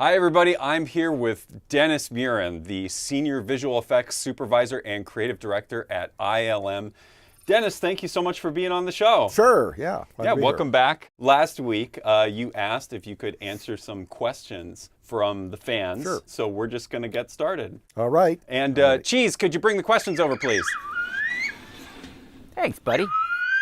Hi everybody, I'm here with Dennis Muren, the Senior Visual Effects Supervisor and Creative Director at ILM. Dennis, thank you so much for being on the show. Sure, yeah. Yeah, welcome back. Last week, you asked if you could answer some questions from the fans. Sure. So we're just going to get started. All right. And Cheese, could you bring the questions over, please? Thanks, buddy.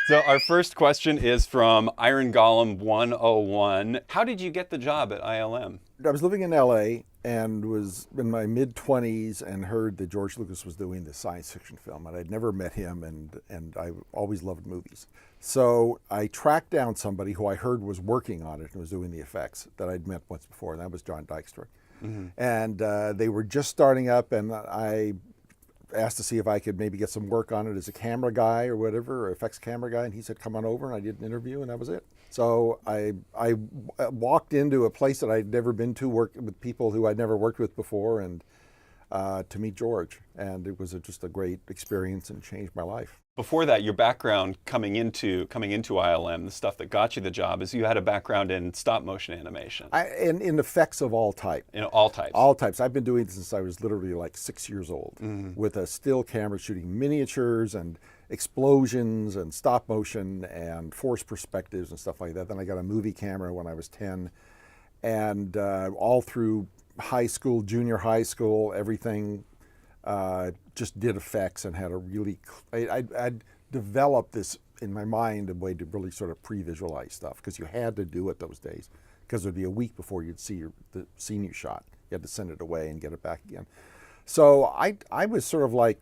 So our first question is from Iron Golem 101. How did you get the job at ILM? I was living in LA and was in my mid-20s and heard that George Lucas was doing this science fiction film, and I'd never met him, and I always loved movies. So I tracked down somebody who I heard was working on it and was doing the effects that I'd met once before, and that was John Dykstra. Mm-hmm. And they were just starting up, and I asked to see if I could maybe get some work on it as a camera guy or whatever, or effects camera guy, and he said, come on over, and I did an interview, and that was it. So I walked into a place that I'd never been to, work with people who I'd never worked with before, and to meet George, and it was just a great experience and changed my life. Before that, your background coming into ILM, the stuff that got you the job, is you had a background in stop motion animation. In effects of all types. In all types. All types. I've been doing this since I was literally like 6 years old, with a still camera shooting miniatures and explosions and stop motion and force perspectives and stuff like that. Then I got a movie camera when I was 10, and all through high school, junior high school, everything. Just did effects and had a really, I'd developed this in my mind, a way to really sort of pre-visualize stuff, because you had to do it those days, because it would be a week before you'd see the scene you shot. You had to send it away and get it back again. So I was sort of like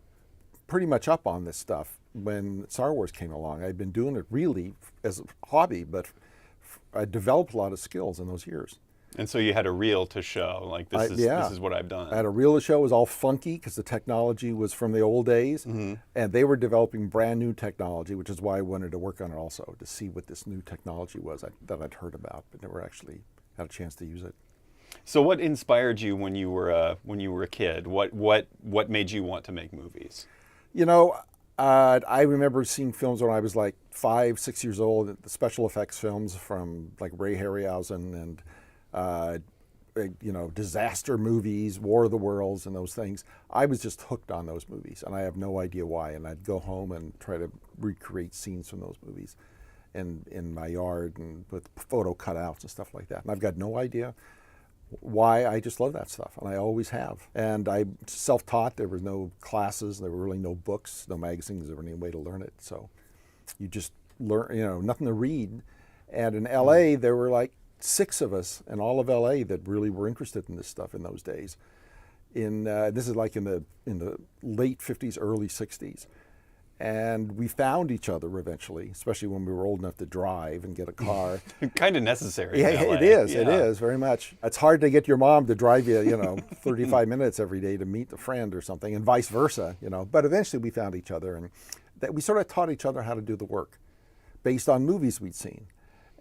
pretty much up on this stuff when Star Wars came along. I'd been doing it really as a hobby, but I developed a lot of skills in those years. And so you had a reel to show, like this is what I've done. I had a reel to show. It was all funky because the technology was from the old days, and they were developing brand new technology, which is why I wanted to work on it also, to see what this new technology was that I'd heard about, but never actually had a chance to use it. So what inspired you when you were a kid? What made you want to make movies? You know, I remember seeing films when I was like 5, 6 years old, the special effects films from like Ray Harryhausen and disaster movies, War of the Worlds and those things. I was just hooked on those movies, and I have no idea why. And I'd go home and try to recreate scenes from those movies in my yard and with photo cutouts and stuff like that. And I've got no idea why. I just love that stuff, and I always have. And I self-taught. There were no classes, there were really no books, no magazines, or any way to learn it. So you just learn, nothing to read. And in LA, there were like 6 of us in all of LA that really were interested in this stuff in those days. This is like in the late 50s, early 60s. And we found each other eventually, especially when we were old enough to drive and get a car. Kind of necessary. Yeah, in LA. it is very much. It's hard to get your mom to drive you, 35 minutes every day to meet a friend or something, and vice versa, But eventually we found each other, and that we sort of taught each other how to do the work based on movies we'd seen.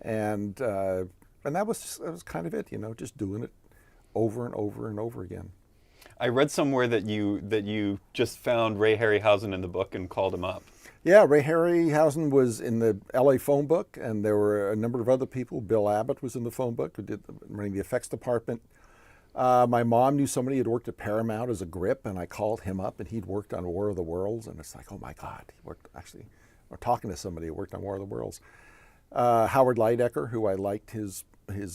And that was kind of it, just doing it over and over and over again. I read somewhere that you just found Ray Harryhausen in the book and called him up. Yeah, Ray Harryhausen was in the LA phone book, and there were a number of other people. Bill Abbott was in the phone book, who running the effects department. My mom knew somebody who had worked at Paramount as a grip, and I called him up, and he'd worked on War of the Worlds, and it's like, oh my God, we're talking to somebody who worked on War of the Worlds. Howard Leidecker, who I liked his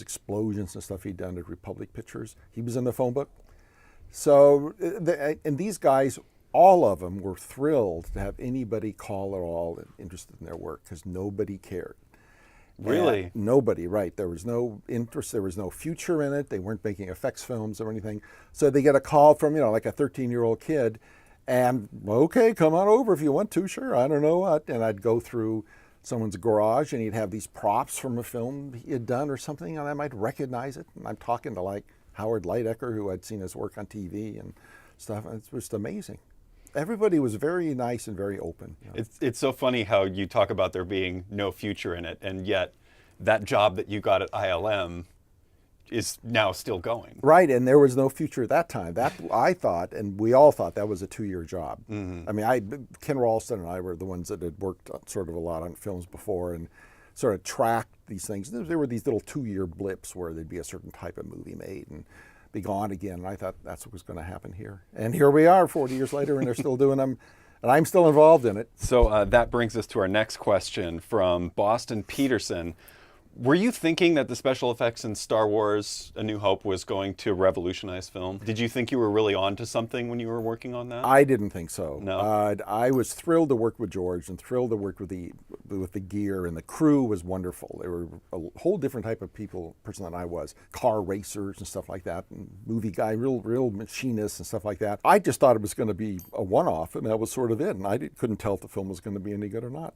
explosions and stuff he'd done at Republic Pictures, he was in the phone book. So, and these guys, all of them were thrilled to have anybody call at all interested in their work, because nobody cared. Really? Nobody, right. There was no interest, there was no future in it. They weren't making effects films or anything. So they get a call from, like a 13-year-old kid, and, okay, come on over if you want to, sure, I don't know what. And I'd go through someone's garage, and he'd have these props from a film he had done or something, and I might recognize it. And I'm talking to like Howard Leidecker, who I'd seen his work on TV and stuff. And it's just amazing. Everybody was very nice and very open. It's so funny how you talk about there being no future in it, and yet that job that you got at ILM is now still going. Right, and there was no future at that time. That I thought, and we all thought, that was a 2-year job. I mean, Ken Ralston and I were the ones that had worked sort of a lot on films before, and sort of tracked these things. There were these little 2-year blips where there'd be a certain type of movie made and be gone again. And I thought that's what was going to happen here. And here we are 40 years later, and they're still doing them. And I'm still involved in it. So that brings us to our next question from Boston Peterson. Were you thinking that the special effects in Star Wars A New Hope was going to revolutionize film? Did you think you were really onto something when you were working on that? I didn't think so. No? I was thrilled to work with George and thrilled to work with the gear, and the crew was wonderful. They were a whole different type of person than I was. Car racers and stuff like that, and movie guy, real machinists and stuff like that. I just thought it was going to be a one-off, and that was sort of it. And I couldn't tell if the film was going to be any good or not.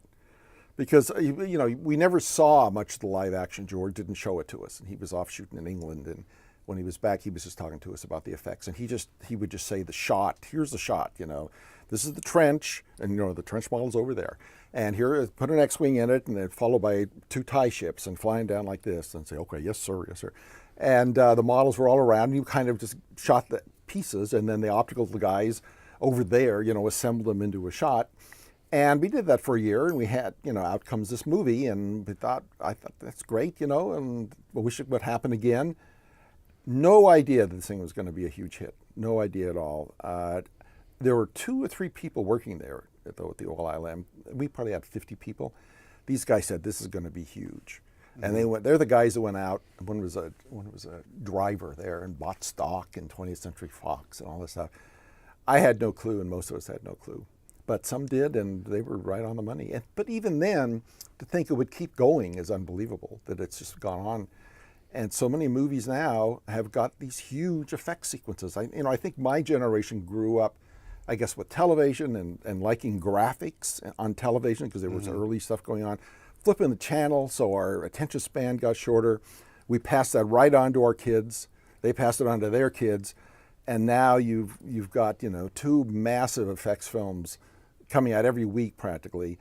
Because, you know, we never saw much of the live action. George didn't show it to us, and he was off shooting in England, and when he was back, he was just talking to us about the effects, and he would just say the shot, here's the shot, you know, this is the trench, and you know, the trench model's over there, and here, put an X-wing in it, and then followed by 2 TIE ships, and flying down like this, and say, okay, yes sir, yes sir. And the models were all around, and you kind of just shot the pieces, and then the optical guys over there, you know, assembled them into a shot. And we did that for a year, and we had, you know, out comes this movie, and I thought that's great, you know, and I wish it would happen again. No idea that this thing was going to be a huge hit. No idea at all. There were 2 or 3 people working there at the OLILM. We probably had 50 people. These guys said this is going to be huge, and they're the guys that went out. One was a driver there and bought stock in 20th Century Fox and all this stuff. I had no clue, and most of us had no clue. But some did, and they were right on the money. But even then, to think it would keep going is unbelievable, that it's just gone on. And so many movies now have got these huge effect sequences. I think my generation grew up, I guess, with television and liking graphics on television, because there was early stuff going on. Flipping the channel, so our attention span got shorter. We passed that right on to our kids. They passed it on to their kids. And now you've got, you know, 2 massive effects films coming out every week practically,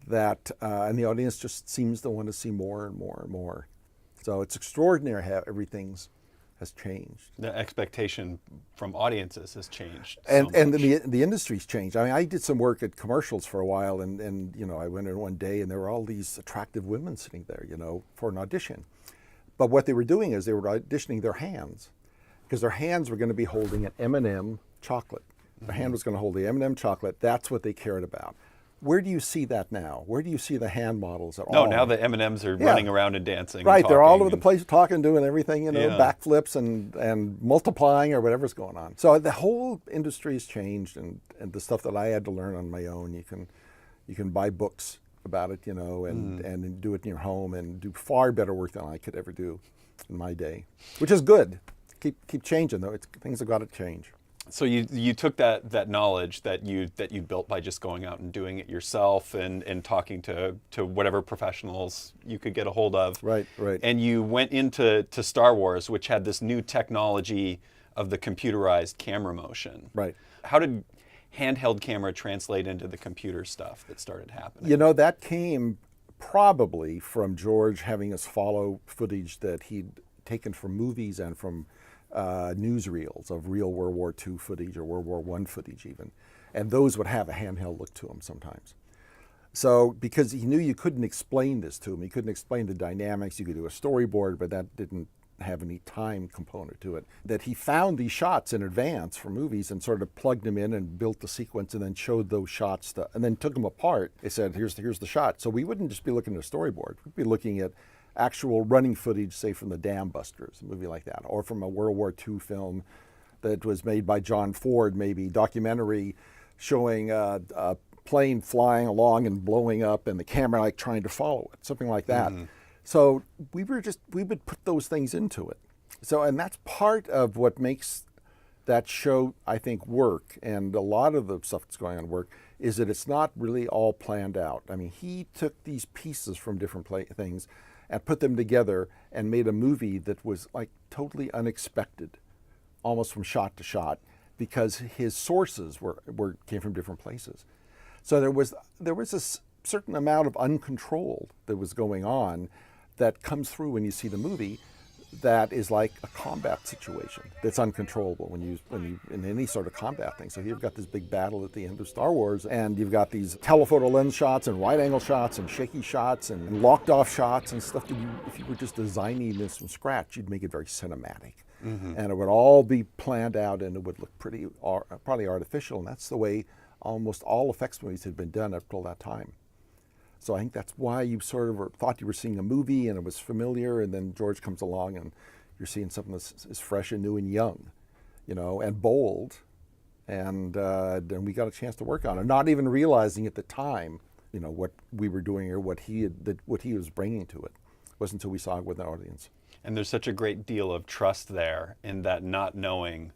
that and the audience just seems to want to see more and more and more. So it's extraordinary how everything has changed. The expectation from audiences has changed. And the industry's changed. I mean, I did some work at commercials for a while, and you know, I went in one day and there were all these attractive women sitting there, you know, for an audition. But what they were doing is they were auditioning their hands, because their hands were going to be holding an M&M chocolate. The hand was going to hold the M&M chocolate. That's what they cared about. Where do you see that now? Where do you see the hand models at all? No, now the M&Ms are running around and dancing. Right, and they're all over the place talking, doing everything, you know, Yeah. backflips and multiplying or whatever's going on. So the whole industry has changed, and the stuff that I had to learn on my own, you can buy books about it, you know, and do it in your home and do far better work than I could ever do in my day, which is good. Keep changing though. Things have got to change. So you took that knowledge that you built by just going out and doing it yourself and talking to whatever professionals you could get a hold of. Right. And you went into Star Wars, which had this new technology of the computerized camera motion. Right. How did handheld camera translate into the computer stuff that started happening? You know, that came probably from George having us follow footage that he'd taken from movies and from newsreels of real World War II footage or World War I footage even. And those would have a handheld look to them sometimes. So, because he knew you couldn't explain this to him, he couldn't explain the dynamics, you could do a storyboard, but that didn't have any time component to it. That he found these shots in advance for movies and sort of plugged them in and built the sequence and then showed those shots, and then took them apart. They said, here's the shot. So we wouldn't just be looking at a storyboard, we'd be looking at actual running footage, say from the Dam Busters, a movie like that, or from a World War II film that was made by John Ford, maybe documentary showing a plane flying along and blowing up and the camera like trying to follow it, something like that. So we would put those things into it. So, and that's part of what makes that show, I think, work. And a lot of the stuff that's going on work is that it's not really all planned out. I mean, he took these pieces from different things and put them together and made a movie that was like totally unexpected, almost from shot to shot, because his sources came from different places. So there was a certain amount of uncontrolled that was going on that comes through when you see the movie, that is like a combat situation that's uncontrollable when you in any sort of combat thing. So you've got this big battle at the end of Star Wars, and you've got these telephoto lens shots and wide angle shots and shaky shots and locked off shots and stuff that if you were just designing this from scratch, you'd make it very cinematic. And it would all be planned out, and it would look pretty probably artificial, and that's the way almost all effects movies had been done up till that time. So I think that's why you sort of thought you were seeing a movie and it was familiar, and then George comes along and you're seeing something that's fresh and new and young, and bold. And then we got a chance to work on it, not even realizing at the time, what we were doing or what he was bringing to it. It wasn't until we saw it with the audience. And there's such a great deal of trust there in that not knowing,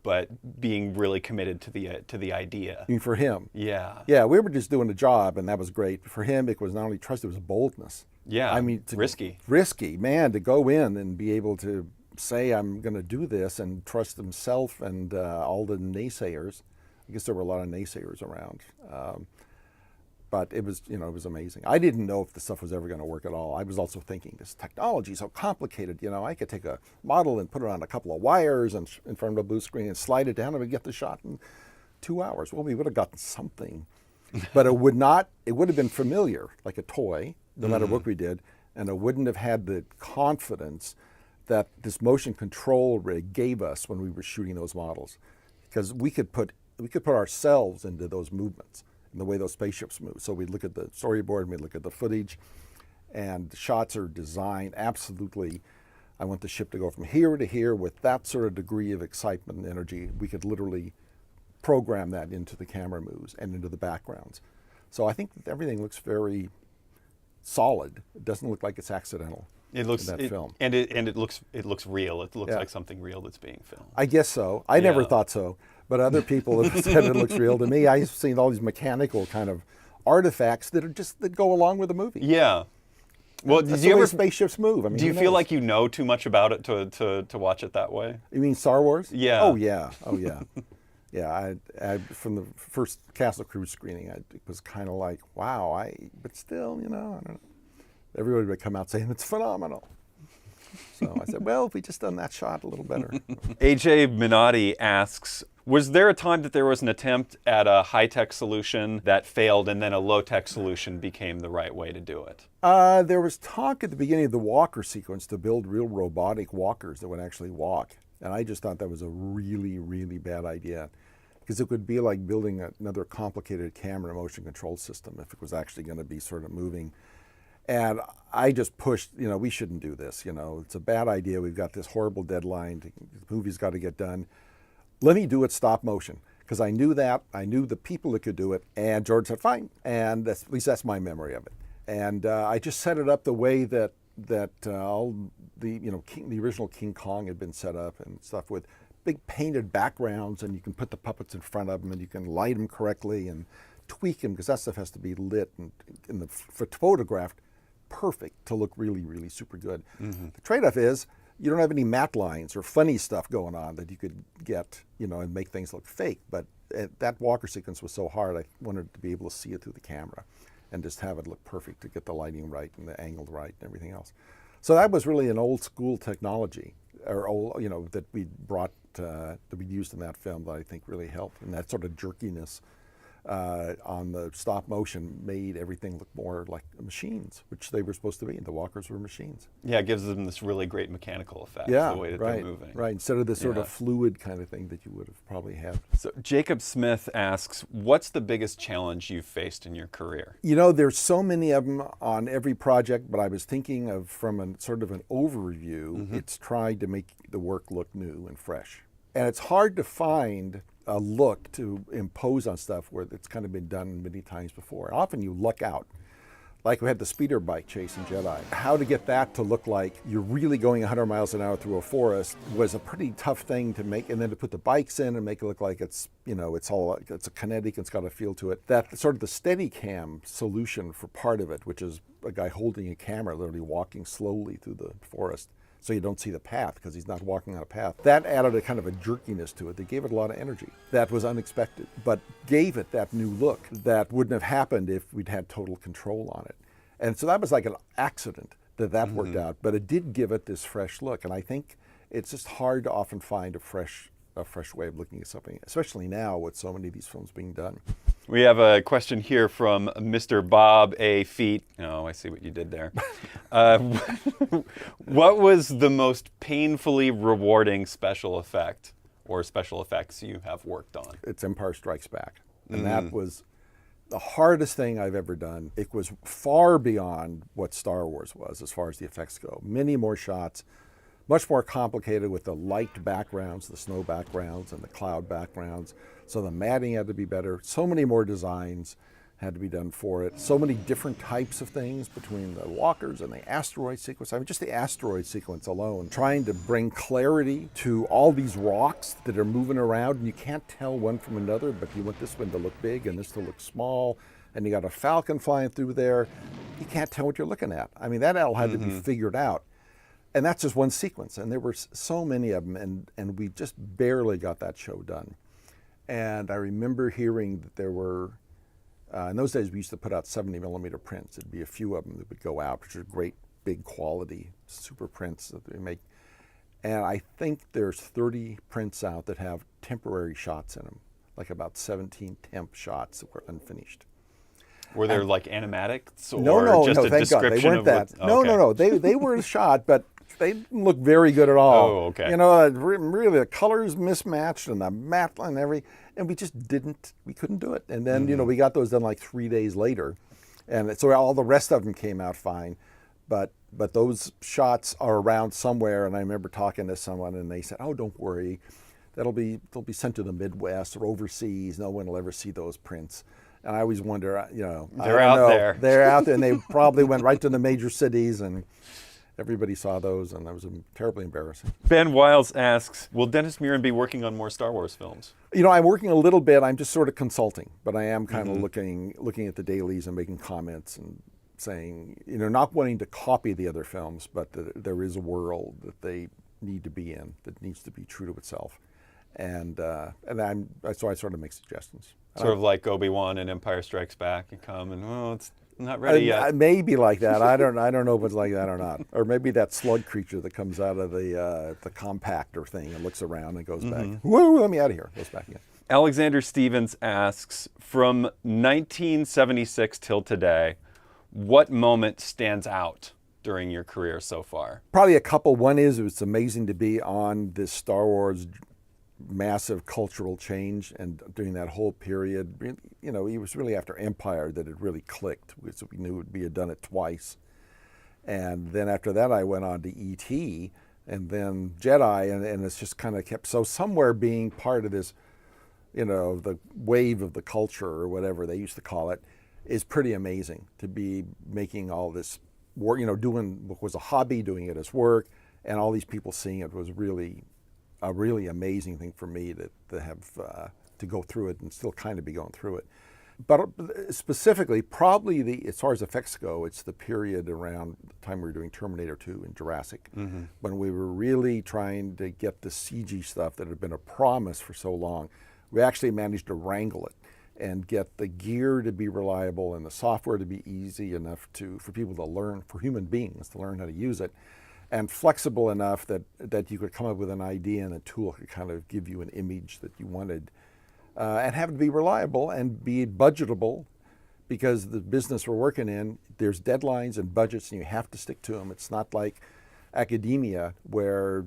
but being really committed to the idea. I mean, for him. Yeah. Yeah, we were just doing a job, and that was great. For him, it was not only trust, it was boldness. Yeah, I mean, risky. Risky, man, to go in and be able to say, I'm going to do this, and trust himself and all the naysayers. I guess there were a lot of naysayers around. But it was, it was amazing. I didn't know if the stuff was ever going to work at all. I was also thinking, this technology is so complicated. I could take a model and put it on a couple of wires and in front of a blue screen and slide it down and we'd get the shot in 2 hours. Well, we would have gotten something, but it would have been familiar, like a toy, no matter what we did, and it wouldn't have had the confidence that this motion control rig gave us when we were shooting those models, because we could put ourselves into those movements and the way those spaceships move. So we'd look at the storyboard and we'd look at the footage, and the shots are designed absolutely. I want the ship to go from here to here with that sort of degree of excitement and energy. We could literally program that into the camera moves and into the backgrounds. So I think that everything looks very solid. It doesn't look like it's accidental. It looks in that film. And it looks real. It looks like something real that's being filmed. I guess so. I never thought so, but other people have said it looks real to me. I've seen all these mechanical kind of artifacts that go along with the movie. Yeah. Well, That's the way spaceships move. I mean, do you feel like you know too much about it to watch it that way? You mean Star Wars? Yeah. Oh yeah. Oh yeah. Yeah. I from the first Castle Cruise screening, it was kind of like, wow. But still, I don't know. Everybody would come out saying it's phenomenal. So I said, well, if we just done that shot a little better. AJ Minotti asks, was there a time that there was an attempt at a high-tech solution that failed and then a low-tech solution became the right way to do it? There was talk at the beginning of the walker sequence to build real robotic walkers that would actually walk. And I just thought that was a really, really bad idea, because it would be like building another complicated camera motion control system if it was actually going to be sort of moving. And I just pushed, we shouldn't do this. It's a bad idea. We've got this horrible deadline. The movie's got to get done. Let me do it stop motion, because I knew that. I knew the people that could do it. And George said, fine. And at least that's my memory of it. And I just set it up the way that all the the original King Kong had been set up and stuff, with big painted backgrounds, and you can put the puppets in front of them, and you can light them correctly and tweak them, because that stuff has to be lit and photographed perfect to look really, really super good. The trade-off is you don't have any matte lines or funny stuff going on that you could get, and make things look fake. But that walker sequence was so hard, I wanted to be able to see it through the camera and just have it look perfect, to get the lighting right and the angle right and everything else. So that was really an old school technology, or old, that we brought, that we used in that film, that I think really helped. And that sort of jerkiness on the stop motion made everything look more like machines, which they were supposed to be. The walkers were machines. Yeah, it gives them this really great mechanical effect, Yeah, the way that right, they're moving. right. Instead of this sort of fluid kind of thing that you would have probably had. So Jacob Smith asks, what's the biggest challenge you've faced in your career? There's so many of them on every project, but I was thinking of, from a sort of an overview, it's trying to make the work look new and fresh. And it's hard to find a look to impose on stuff where it's kind of been done many times before. And often you luck out. Like we had the speeder bike chase in Jedi. How to get that to look like you're really going 100 miles an hour through a forest was a pretty tough thing to make, and then to put the bikes in and make it look like it's a kinetic, it's got a feel to it. That sort of the Steadicam solution for part of it, which is a guy holding a camera, literally walking slowly through the forest, so you don't see the path because he's not walking on a path. That added a kind of a jerkiness to it that gave it a lot of energy. That was unexpected, but gave it that new look that wouldn't have happened if we'd had total control on it. And so that was like an accident that worked out. But it did give it this fresh look, and I think it's just hard to often find a fresh way of looking at something, especially now with so many of these films being done. We have a question here from Mr. Bob A. Feet. Oh, I see what you did there. What was the most painfully rewarding special effect or special effects you have worked on? It's Empire Strikes Back. And that was the hardest thing I've ever done. It was far beyond what Star Wars was as far as the effects go. Many more shots, much more complicated with the light backgrounds, the snow backgrounds, and the cloud backgrounds. So the matting had to be better. So many more designs had to be done for it. So many different types of things between the walkers and the asteroid sequence. I mean, just the asteroid sequence alone, trying to bring clarity to all these rocks that are moving around, and you can't tell one from another, but you want this one to look big and this to look small, and you got a falcon flying through there. You can't tell what you're looking at. I mean, that all had to be figured out. And that's just one sequence, and there were so many of them, and we just barely got that show done. And I remember hearing that there were, in those days we used to put out 70mm prints. There'd be a few of them that would go out, which are great, big quality, super prints that they make. And I think there's 30 prints out that have temporary shots in them, like about 17 temp shots that were unfinished. Were there like animatics or no, just a thank God, they description weren't of that. what? No. They were shot, but they didn't look very good at all. Oh, okay. You know, really the colors mismatched and the matte and and we just we couldn't do it. And then, you know, we got those done like 3 days later. And so all the rest of them came out fine. But those shots are around somewhere, and I remember talking to someone and they said, "Oh, don't worry. They'll be sent to the Midwest or overseas. No one will ever see those prints." And I always wonder, you know, They're out there. They're out there, and they probably went right to the major cities, and everybody saw those, and that was terribly embarrassing. Ben Wiles asks, will Dennis Muren be working on more Star Wars films? You know, I'm working a little bit. I'm just sort of consulting, but I am kind of looking at the dailies and making comments and saying, you know, not wanting to copy the other films, but that there is a world that they need to be in that needs to be true to itself. And so I sort of make suggestions. Sort of like Obi-Wan and Empire Strikes Back, and come and, well, it's not ready yet. Maybe like that. I don't know if it's like that or not. Or maybe that slug creature that comes out of the compactor thing and looks around and goes back. Whoa, let me out of here. Goes back again. Alexander Stevens asks, from 1976 till today, what moment stands out during your career so far? Probably a couple. One is it's amazing to be on this Star Wars massive cultural change, and during that whole period, you know, it was really after Empire that it really clicked, because we knew we had done it twice. And then after that I went on to E.T. and then Jedi, and it's just kind of kept, so somewhere being part of this, you know, the wave of the culture or whatever they used to call it, is pretty amazing to be making all this work, you know, doing what was a hobby, doing it as work, and all these people seeing it was really a really amazing thing for me to have to go through it and still kind of be going through it. But specifically, probably as far as effects go, it's the period around the time we were doing Terminator 2 and Jurassic, when we were really trying to get the CG stuff that had been a promise for so long. We actually managed to wrangle it and get the gear to be reliable and the software to be easy enough for people to learn, for human beings to learn how to use it, and flexible enough that you could come up with an idea and a tool could kind of give you an image that you wanted, and have it be reliable and be budgetable, because the business we're working in, there's deadlines and budgets and you have to stick to them. It's not like academia where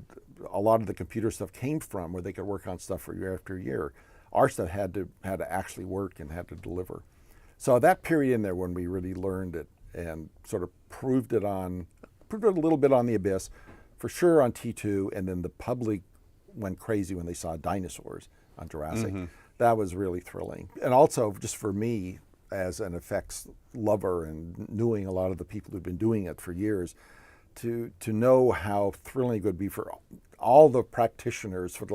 a lot of the computer stuff came from, where they could work on stuff for year after year. Our stuff had to actually work and had to deliver. So that period in there when we really learned it and sort of proved it a little bit on the Abyss, for sure on T2, and then the public went crazy when they saw dinosaurs on Jurassic. That was really thrilling. And also just for me as an effects lover and knowing a lot of the people who've been doing it for years, to know how thrilling it would be for all the practitioners for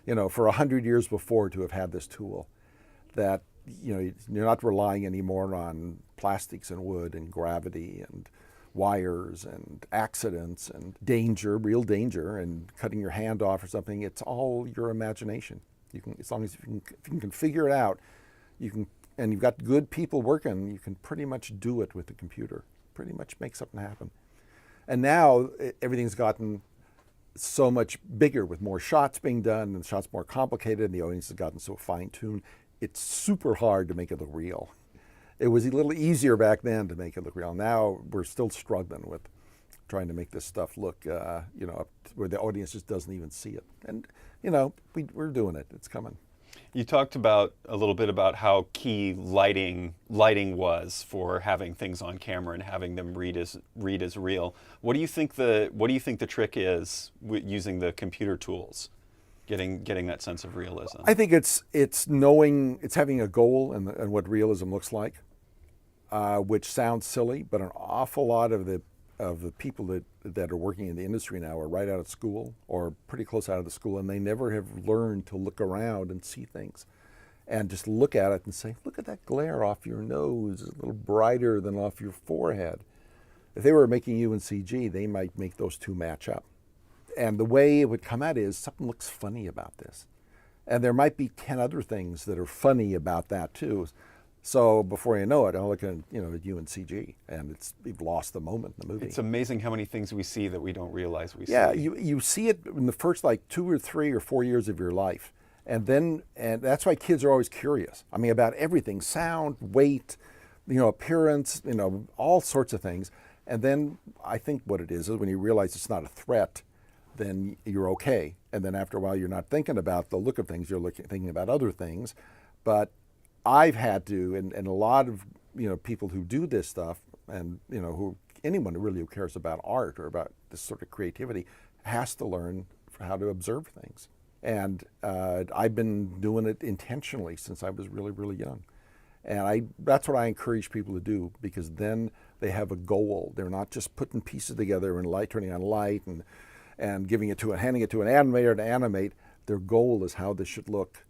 100 years before to have had this tool, that, you know, you're not relying anymore on plastics and wood and gravity and wires and accidents and danger, real danger, and cutting your hand off or something. It's all your imagination. You can, as long as if you can figure it out, you can, and you've got good people working, you can pretty much do it with the computer. Pretty much make something happen. And now everything's gotten so much bigger with more shots being done, and the shots more complicated, and the audience has gotten so fine-tuned. It's super hard to make it look real. It was a little easier back then to make it look real. Now we're still struggling with trying to make this stuff look, up where the audience just doesn't even see it. And, we're doing it. It's coming. You talked about a little bit about how key lighting was for having things on camera and having them read as real. What do you think the trick is using the computer tools, getting that sense of realism? I think it's having a goal and what realism looks like, which sounds silly, but an awful lot of the people that are working in the industry now are right out of school or pretty close out of the school, and they never have learned to look around and see things and just look at it and say, look at that glare off your nose, it's a little brighter than off your forehead. If they were making you in CG, they might make those two match up. And the way it would come out is something looks funny about this. And there might be 10 other things that are funny about that too. So before you know it, I'm looking at you in CG, and you've lost the moment in the movie. It's amazing how many things we see that we don't realize we see. Yeah, you see it in the first 2 or 3 or 4 years of your life. And that's why kids are always curious. I mean, about everything, sound, weight, appearance, all sorts of things. And then I think what it is when you realize it's not a threat, then you're okay. And then after a while, you're not thinking about the look of things, you're thinking about other things. But I've had to, and a lot of people who do this stuff, and anyone who cares about art or about this sort of creativity has to learn how to observe things. And I've been doing it intentionally since I was really, really young. And that's what I encourage people to do, because then they have a goal. They're not just putting pieces together and turning on light and handing it to an animator to animate. Their goal is how this should look.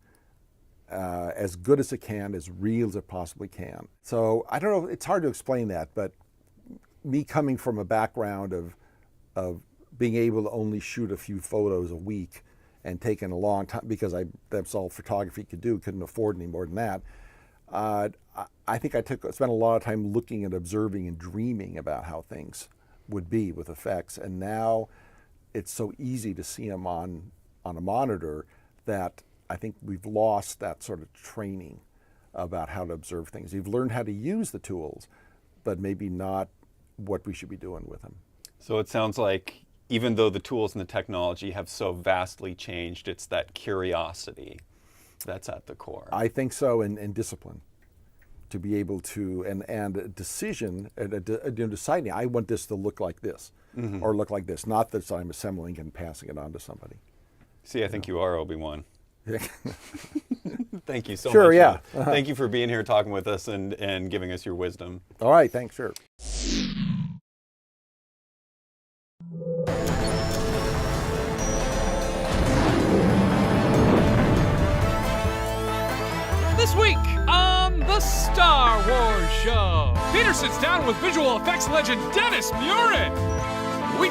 As good as it can, as real as it possibly can. So I don't know, it's hard to explain that, but me coming from a background of being able to only shoot a few photos a week and taking a long time, because that's all photography could do, couldn't afford any more than that. I think I spent a lot of time looking and observing and dreaming about how things would be with effects, and now it's so easy to see them on a monitor that I think we've lost that sort of training about how to observe things. You've learned how to use the tools, but maybe not what we should be doing with them. So it sounds like even though the tools and the technology have so vastly changed, it's that curiosity that's at the core. I think so, and discipline. To be able to, and a decision, deciding, I want this to look like this, or look like this, not that I'm assembling and passing it on to somebody. See, I think you are Obi-Wan. Thank you so much. Sure, yeah. Thank you for being here talking with us and giving us your wisdom. All right, thanks, sure. This week on the Star Wars Show, Peter sits down with visual effects legend Dennis Muren. We